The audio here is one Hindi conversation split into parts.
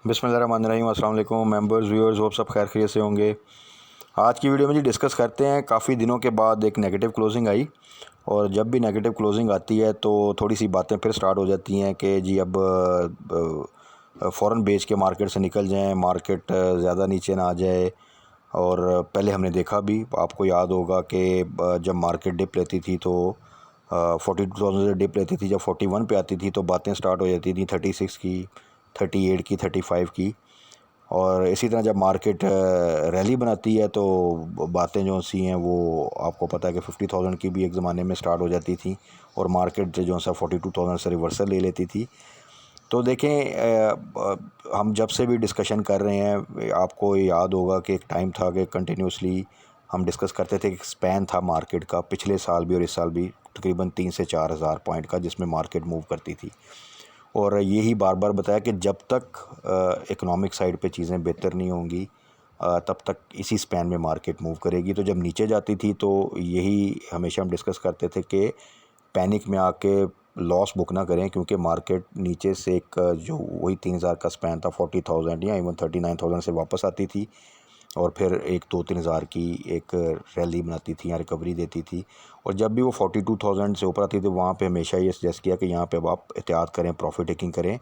बिस्मिल्लाहिर्रहमानिर्रहीम। अस्सलाम वालेकुम मेंबर्स व्यूअर्स, होप सब खैर खैरियत से होंगे। आज की वीडियो में जी डिस्कस करते हैं, काफ़ी दिनों के बाद एक नेगेटिव क्लोजिंग आई और जब भी नेगेटिव क्लोजिंग आती है तो थोड़ी सी बातें फिर स्टार्ट हो जाती हैं कि जी अब फ़ौरन बेच के मार्केट से निकल जाएं, मार्केट ज़्यादा नीचे ना आ जाए। और पहले हमने देखा भी, आपको याद होगा कि जब मार्केट डिप लेती थी तो 42,000 से डिप लेती थी, जब 41 पे आती थी तो बातें स्टार्ट हो जाती थी 36 की, 38 की, 35 की। और इसी तरह जब मार्केट रैली बनाती है तो बातें जो सी हैं वो आपको पता है कि 50,000 की भी एक ज़माने में स्टार्ट हो जाती थी और मार्केट जो सा 42,000 से रिवर्सल ले लेती थी। तो देखें, हम जब से भी डिस्कशन कर रहे हैं आपको याद होगा कि एक टाइम था कि कंटिन्यूसली हम डिस्कस करते थे, एक स्पैन था मार्केट का, पिछले साल भी और इस साल भी तकरीबन 3 से 4 हज़ार पॉइंट का, जिसमें मार्केट मूव करती थी। और यही बार बार बताया कि जब तक इकोनॉमिक साइड पे चीज़ें बेहतर नहीं होंगी तब तक इसी स्पैन में मार्केट मूव करेगी। तो जब नीचे जाती थी तो यही हमेशा हम डिस्कस करते थे कि पैनिक में आके लॉस बुक ना करें, क्योंकि मार्केट नीचे से एक जो वही 3,000 का स्पैन था, 40,000 या इवन 39,000 से वापस आती थी और फिर एक 2-3 हज़ार की एक रैली बनाती थी या रिकवरी देती थी। और जब भी वो 42,000 से ऊपर आती थी वहाँ पे हमेशा ये सजेस्ट किया कि यहाँ पे अब आप एहतियात करें, प्रॉफिट टेकिंग करें,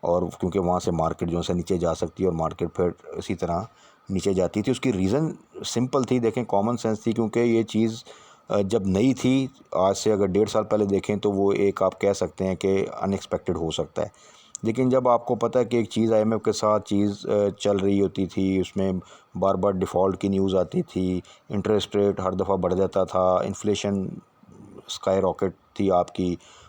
और क्योंकि वहाँ से मार्केट जो है नीचे जा सकती है और मार्केट फिर इसी तरह नीचे जाती थी। उसकी रीज़न सिंपल थी, देखें कॉमन सेंस थी, क्योंकि ये चीज़ जब नई थी, आज से अगर 1.5 साल पहले देखें तो वो एक आप कह सकते हैं कि अनएक्सपेक्टेड हो सकता है। लेकिन जब आपको पता है कि एक चीज़ आईएमएफ के साथ चीज़ चल रही होती थी, उसमें बार बार डिफ़ॉल्ट की न्यूज़ आती थी, इंटरेस्ट रेट हर दफ़ा बढ़ जाता था, इन्फ्लेशन स्काई रॉकेट थी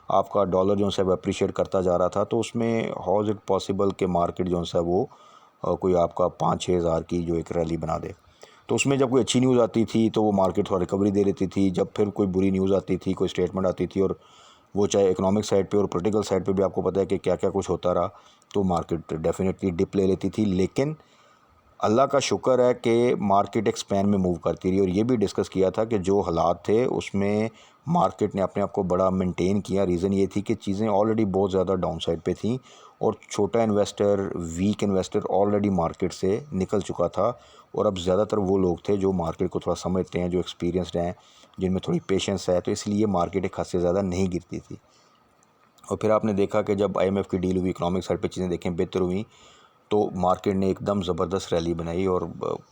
आपका डॉलर जो है अप्रिशिएट करता जा रहा था, तो उसमें हाउ इज़ इट पॉसिबल कि मार्केट जो है वो कोई आपका 5-6 हज़ार की जो एक रैली बना दे। तो उसमें जब कोई अच्छी न्यूज़ आती थी तो वो मार्केट थोड़ा रिकवरी दे लेती थी, जब फिर कोई बुरी न्यूज़ आती थी, कोई स्टेटमेंट आती थी, और वो चाहे इकोनॉमिक साइड पे और पॉलिटिकल साइड पे भी आपको पता है कि क्या क्या कुछ होता रहा, तो मार्केट डेफिनेटली डिप ले लेती थी। लेकिन अल्लाह का शुक्र है कि मार्केट एक स्पैन में मूव करती रही, और ये भी डिस्कस किया था कि जो हालात थे उसमें मार्केट ने अपने आप को बड़ा मेंटेन किया। रीज़न ये थी कि चीज़ें ऑलरेडी बहुत ज़्यादा डाउन साइड पे थी और छोटा investor, weak investor already market से निकल चुका था, और अब ज़्यादातर वो लोग थे जो मार्केट को थोड़ा समझते हैं, जो एक्सपीरियंसड हैं, जिनमें थोड़ी पेशेंस है, तो इसलिए मार्केट एक हद से ज़्यादा नहीं गिरती थी। और फिर आपने देखा कि जब आईएमएफ की डील हुई, इकोनॉमिक साइड पे चीज़ें देखें बेहतर हुई, तो मार्केट ने एकदम ज़बरदस्त रैली बनाई और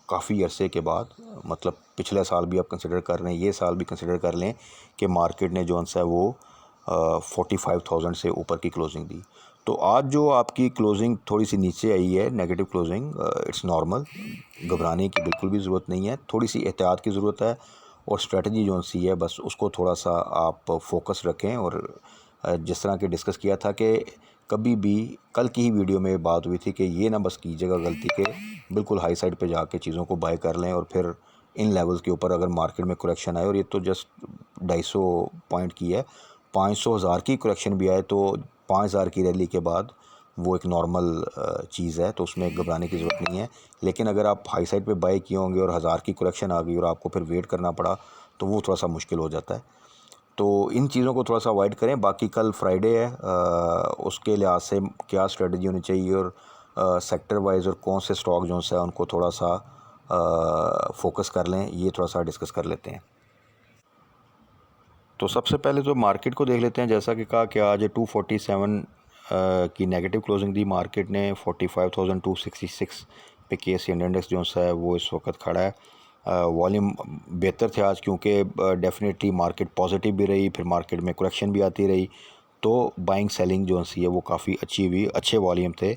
काफ़ी अरसे के बाद, मतलब पिछले साल भी आप कंसिडर कर रहे हैं, ये साल भी कंसिडर कर लें कि मार्केट ने जो है वो 45,000 से ऊपर की क्लोजिंग दी। तो आज जो आपकी क्लोजिंग थोड़ी सी नीचे आई है, नेगेटिव क्लोजिंग, इट्स नॉर्मल, घबराने की बिल्कुल भी ज़रूरत नहीं है, थोड़ी सी एहतियात की ज़रूरत है, और स्ट्रेटजी जो सी है बस उसको थोड़ा सा आप फोकस रखें। और जिस तरह के डिस्कस किया था कि कभी भी, कल की ही वीडियो में बात हुई थी कि ये ना बस कीजिएगा गलती के बिल्कुल हाई साइड पे जाके चीज़ों को बाय कर लें और फिर इन लेवल्स के ऊपर अगर मार्केट में करेक्शन आए, और ये तो जस्ट 250 पॉइंट की है, 500 हज़ार की करेक्शन भी आए तो 5,000 की रैली के बाद वो एक नॉर्मल चीज़ है, तो उसमें घबराने की ज़रूरत नहीं है। लेकिन अगर आप हाई साइड पे बाय किए होंगे और 1,000 की करेक्शन आ गई और आपको फिर वेट करना पड़ा, तो वो थोड़ा सा मुश्किल हो जाता है। तो इन चीज़ों को थोड़ा सा अवॉइड करें। बाकी कल फ्राइडे है, उसके लिहाज से क्या स्ट्रेटजी होनी चाहिए, और सेक्टर वाइज और कौन से स्टॉक जो है उनको थोड़ा सा फोकस कर लें, ये थोड़ा सा डिस्कस कर लेते हैं। तो सबसे पहले तो मार्केट को देख लेते हैं। जैसा कि कहा कि आज 247 की नेगेटिव क्लोजिंग दी मार्केट ने, 45,266 पे केएससी इंडेक्स जो है वो इस वक्त खड़ा है। वॉल्यूम बेहतर थे आज, क्योंकि डेफिनेटली मार्केट पॉजिटिव भी रही, फिर मार्केट में करेक्शन भी आती रही, तो बाइंग सेलिंग जो सी है वो काफ़ी अच्छी हुई, अच्छे वॉल्यूम थे।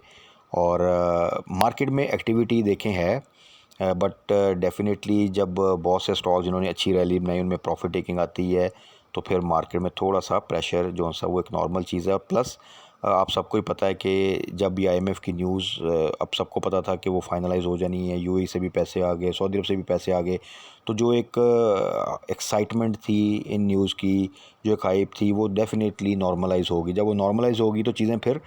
और मार्केट में एक्टिविटी देखें है, बट डेफिनेटली जब बहुत से स्टॉक जिन्होंने अच्छी रैली बनाई उनमें प्रॉफिट टेकिंग आती है, तो फिर मार्केट में थोड़ा सा प्रेशर जो सा वो एक नॉर्मल चीज़ है। प्लस आप सबको ही पता है कि जब भी आईएमएफ की न्यूज़, अब सबको पता था कि वो फाइनलाइज हो जानी है, यूएई से भी पैसे आ गए, सऊदी अरब से भी पैसे आ गए, तो जो एक एक्साइटमेंट थी इन न्यूज़ की, जो एक हाइप थी, वो डेफिनेटली नॉर्मलाइज होगी। जब वो नॉर्मलाइज होगी तो चीज़ें फिर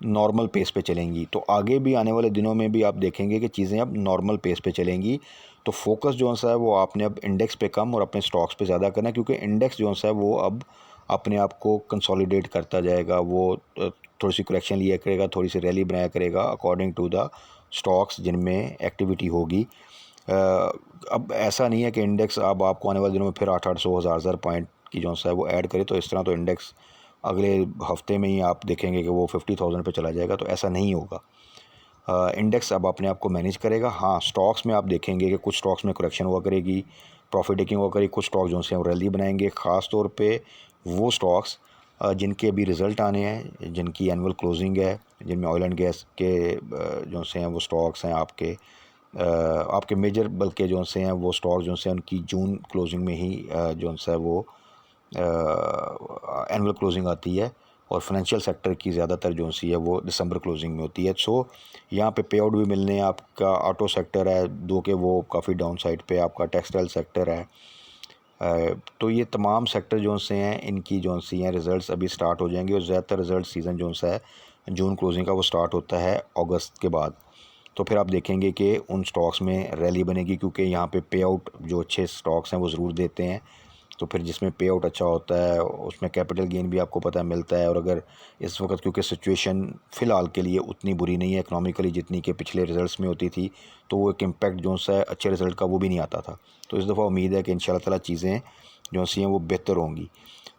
नॉर्मल पेस पे चलेंगी, तो आगे भी आने वाले दिनों में भी आप देखेंगे कि चीज़ें अब नॉर्मल पेस पे चलेंगी। तो फोकस जो सा है वो आपने अब इंडेक्स पे कम और अपने स्टॉक्स पे ज़्यादा करना है, क्योंकि इंडेक्स जो सा है वो अब अपने आप को कंसोलिडेट करता जाएगा, वो थोड़ी सी करेक्शन लिया करेगा, थोड़ी सी रैली बनाया करेगा अकॉर्डिंग टू द स्टॉक्स जिनमें एक्टिविटी होगी। अब ऐसा नहीं है कि इंडेक्स अब आपको आने वाले दिनों में फिर 800 हज़ार पॉइंट की जो है वो ऐड करे, तो इस तरह तो इंडेक्स अगले हफ्ते में ही आप देखेंगे कि वो 50,000 पे चला जाएगा, तो ऐसा नहीं होगा। इंडेक्स अब अपने आप को मैनेज करेगा। हाँ, स्टॉक्स में आप देखेंगे कि कुछ स्टॉक्स में करेक्शन हुआ करेगी, प्रॉफिट टेकिंग हुआ करेगी, कुछ स्टॉक्स जो हैं वो रैली बनाएंगे। ख़ास तौर पे वो स्टॉक्स जिनके अभी रिज़ल्ट आने हैं, जिनकी एनुअल क्लोजिंग है, जिनमें ऑयल एंड गैस के जो से हैं वो स्टॉक्स हैं आपके मेजर, बल्कि जो से हैं वो स्टॉक्स जो हैं उनकी जून क्लोजिंग में ही जो है वो एनुअल क्लोजिंग आती है, और फाइनेंशियल सेक्टर की ज़्यादातर जो सी है वो दिसंबर क्लोजिंग में होती है। सो यहाँ पे पे आउट भी मिलने हैं। आपका ऑटो सेक्टर है दो के वो काफ़ी डाउन साइड पे, आपका टेक्सटाइल सेक्टर है। तो ये तमाम सेक्टर जो से हैं इनकी जो सी हैं रिज़ल्ट्स अभी स्टार्ट हो जाएंगे, और ज़्यादातर रिज़ल्ट सीज़न जो सा है जून क्लोजिंग का वो स्टार्ट होता है अगस्त के बाद। तो फिर आप देखेंगे कि उन स्टॉक्स में रैली बनेगी, क्योंकि यहाँ पे पे आउट जो अच्छे स्टॉक्स हैं वो ज़रूर देते हैं। तो फिर जिसमें पे आउट अच्छा होता है उसमें कैपिटल गेन भी आपको पता मिलता है। और अगर इस वक्त क्योंकि सिचुएशन फ़िलहाल के लिए उतनी बुरी नहीं है इकनॉमिकली जितनी कि पिछले रिज़ल्ट्स में होती थी, तो वो एक इम्पैक्ट जो सा है अच्छे रिज़ल्ट का वो भी नहीं आता था। तो इस दफ़ा उम्मीद है कि इंशाल्लाह ताला चीज़ें जो सी हैं वो बेहतर होंगी।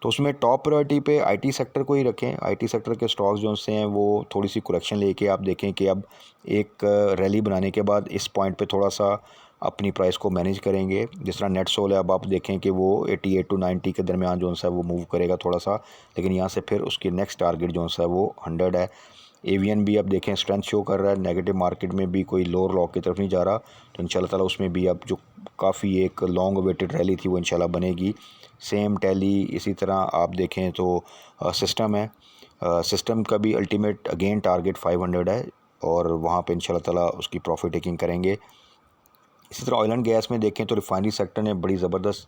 तो उसमें टॉप प्रायोरिटी पे आईटी सेक्टर को ही रखें। आईटी सेक्टर के स्टॉक्स जो से हैं वो थोड़ी सी करेक्शन लेके आप देखें कि अब एक रैली बनाने के बाद इस पॉइंट पे थोड़ा सा अपनी प्राइस को मैनेज करेंगे। जिस तरह नेट सोल है, अब आप देखें कि वो 88 टू 90 के दरमियान जो है वो मूव करेगा थोड़ा सा, लेकिन यहाँ से फिर उसकी नेक्स्ट टारगेट जो है वो 100 है। एवीएन भी अब देखें स्ट्रेंथ शो कर रहा है, नेगेटिव मार्केट में भी कोई लोअर लॉ की तरफ नहीं जा रहा, तो इंशाल्लाह ताला उसमें भी अब जो काफ़ी एक लॉन्ग अवेटेड रैली थी वो इंशाल्लाह बनेगी। सेम टैली, इसी तरह आप देखें तो सिस्टम है, सिस्टम का भी अल्टीमेट अगेन टारगेट 500 है, और वहाँ पे इंशाल्लाह ताला उसकी प्रॉफिट टेकिंग करेंगे। इसी तरह ऑयल एंड गैस में देखें तो रिफाइनरी सेक्टर ने बड़ी ज़बरदस्त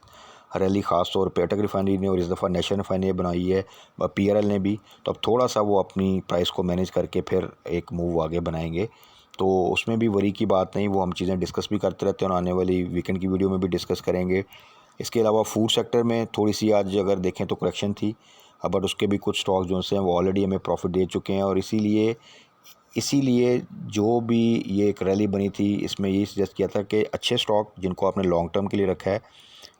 रैली ख़ास तौर पे अटक रिफाइनरी ने, और इस दफ़ा नेशनल रिफाइनरी बनाई है पीआरएल ने भी, तो अब थोड़ा सा वो अपनी प्राइस को मैनेज करके फिर एक मूव आगे बनाएंगे। तो उसमें भी वरी की बात नहीं, वो हम चीज़ें डिस्कस भी करते रहते हैं और आने वाली वीकेंड की वीडियो में भी डिस्कस करेंगे। इसके अलावा फूड सेक्टर में थोड़ी सी आज अगर देखें तो करेक्शन थी, बट उसके भी कुछ स्टॉक्स जो हैं वो ऑलरेडी हमें प्रॉफिट दे चुके हैं, और इसीलिए जो भी ये एक रैली बनी थी इसमें ये सजेस्ट किया था कि अच्छे स्टॉक जिनको आपने लॉन्ग टर्म के लिए रखा है,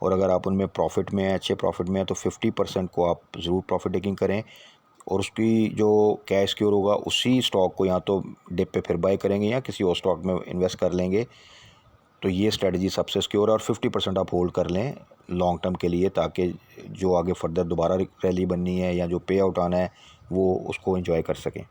और अगर आप उनमें प्रॉफिट में हैं, अच्छे प्रॉफिट में हैं, तो 50% को आप ज़रूर प्रॉफिट टेकिंग करें, और उसकी जो कैश क्योर होगा उसी स्टॉक को या तो डिप पे फिर बाय करेंगे या किसी और स्टॉक में इन्वेस्ट कर लेंगे। तो ये स्ट्रेटजी सबसे सिक्योर है, और 50% आप होल्ड कर लें लॉन्ग टर्म के लिए, ताकि जो आगे फर्दर दोबारा रैली बननी है या जो पे आउट आना है वो उसको एंजॉय कर सकें।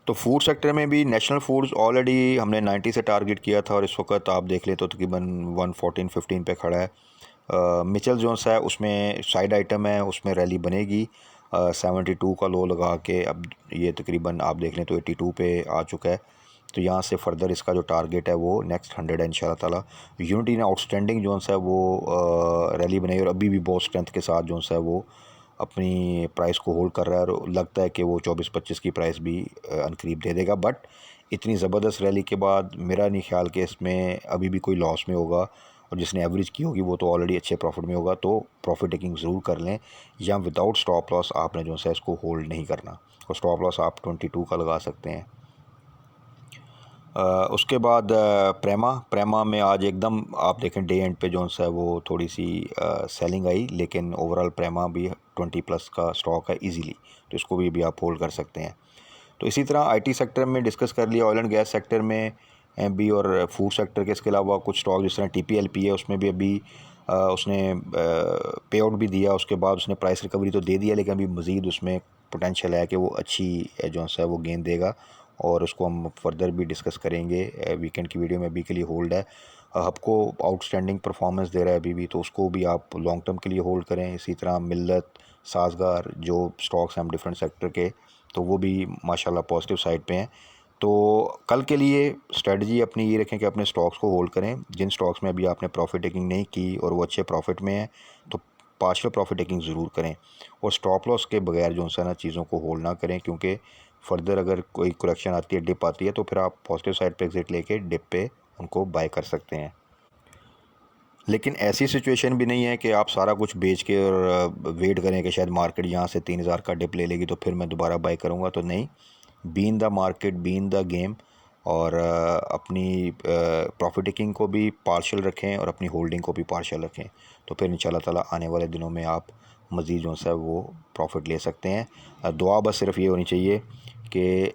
तो फूड सेक्टर में भी नेशनल फूड्स ऑलरेडी हमने 90 से टारगेट किया था, और इस वक्त आप देख लें तो तकरीबन 114-15 पे खड़ा है। मिचल जोन्स है उसमें साइड आइटम है, उसमें रैली बनेगी 72 का लो लगा के, अब ये तकरीबन आप देख लें तो 82 पे आ चुका है। तो यहाँ से फर्दर इसका जो टारगेट है वो नेक्स्ट 100 है इंशाल्लाह ताला। यूनिटी ने आउटस्टैंडिंग जोन्स है वो रैली बनाई, और अभी भी बहुत स्ट्रेंथ के साथ जोन्स है वो अपनी प्राइस को होल्ड कर रहा है, और लगता है कि वो 24-25 की प्राइस भी अनकरीब दे देगा। बट इतनी ज़बरदस्त रैली के बाद मेरा नहीं ख्याल कि इसमें अभी भी कोई लॉस में होगा, और जिसने एवरेज की होगी वो तो ऑलरेडी अच्छे प्रॉफिट में होगा। तो प्रॉफिट टेकिंग ज़रूर कर लें, या विदाउट स्टॉप लॉस आपने जो है इसको होल्ड नहीं करना, और स्टॉप लॉस आप 22 का लगा सकते हैं। उसके बाद प्रेमा में आज एकदम आप देखें डे एंड पे जो है वो थोड़ी सी सेलिंग आई, लेकिन ओवरऑल प्रेमा भी 20+ का स्टॉक है इजीली, तो इसको भी आप होल्ड कर सकते हैं। तो इसी तरह आईटी सेक्टर में डिस्कस कर लिया, ऑयल एंड गैस सेक्टर में भी, और फूड सेक्टर के इसके अलावा कुछ स्टॉक जिस तरह टीपीएलपी है उसमें भी अभी उसने पे आउट भी दिया, उसके बाद उसने प्राइस रिकवरी तो दे दिया, लेकिन अभी मज़ीद उसमें पोटेंशियल है कि वो अच्छी जो है वो गेंद देगा, और उसको हम फर्दर भी डिस्कस करेंगे वीकेंड की वीडियो में। अभी के लिए होल्ड है, आपको आउटस्टैंडिंग परफॉर्मेंस दे रहा है अभी भी, तो उसको भी आप लॉन्ग टर्म के लिए होल्ड करें। इसी तरह मिल्लत, साज़गार जो स्टॉक्स हैं हम डिफरेंट सेक्टर के, तो वो भी माशाल्लाह पॉजिटिव साइड पे हैं। तो कल के लिए स्ट्रेटजी अपनी ये रखें कि अपने स्टॉक्स को होल्ड करें। जिन स्टॉक्स में अभी आपने प्रॉफिट टेकिंग नहीं की और वो अच्छे प्रॉफिट में हैं, तो पार्शियल प्रॉफिट टेकिंग ज़रूर करें, और स्टॉप लॉस के बगैर जो है ना चीज़ों को होल्ड ना करें, क्योंकि फर्दर अगर कोई करेक्शन आती है, डिप आती है, तो फिर आप पॉजिटिव साइड पे एग्जिट लेके डिप पे उनको बाय कर सकते हैं। लेकिन ऐसी सिचुएशन भी नहीं है कि आप सारा कुछ बेच के और वेट करें कि शायद मार्केट यहाँ से 3,000 का डिप ले लेगी तो फिर मैं दोबारा बाई करूँगा, तो नहीं। Been the market, been the game, और अपनी प्रॉफिट टेकिंग को भी पार्शियल रखें और अपनी होल्डिंग को भी पार्शियल रखें, तो फिर इंशाल्लाह ताला आने वाले दिनों में आप मज़ीद जो सा वो प्रॉफिट ले सकते हैं। दुआ बस सिर्फ ये होनी चाहिए कि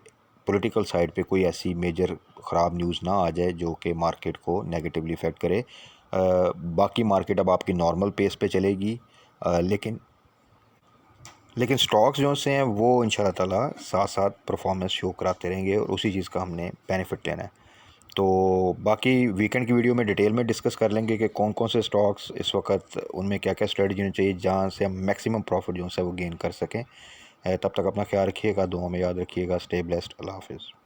पॉलिटिकल साइड पे कोई ऐसी मेजर ख़राब न्यूज़ ना आ जाए जो कि मार्केट को नेगेटिवली इफ़ेक्ट करे। बाकी मार्केट अब आपकी नॉर्मल पेस पे चलेगी, लेकिन स्टॉक्स जो से हैं वो इंशाल्लाह ताला साथ साथ परफॉर्मेंस शो कराते रहेंगे और उसी चीज़ का हमने बेनिफिट लेना है। तो बाकी वीकेंड की वीडियो में डिटेल में डिस्कस कर लेंगे कि कौन कौन से स्टॉक्स इस वक्त, उनमें क्या क्या स्ट्रेटजी होनी चाहिए जहाँ से हम मैक्सिमम प्रॉफिट जो है वो गेन कर सकें। तब तक अपना ख्याल रखिएगा, दुआ में याद रखिएगा। Stay blessed. अल्लाह हाफिज़।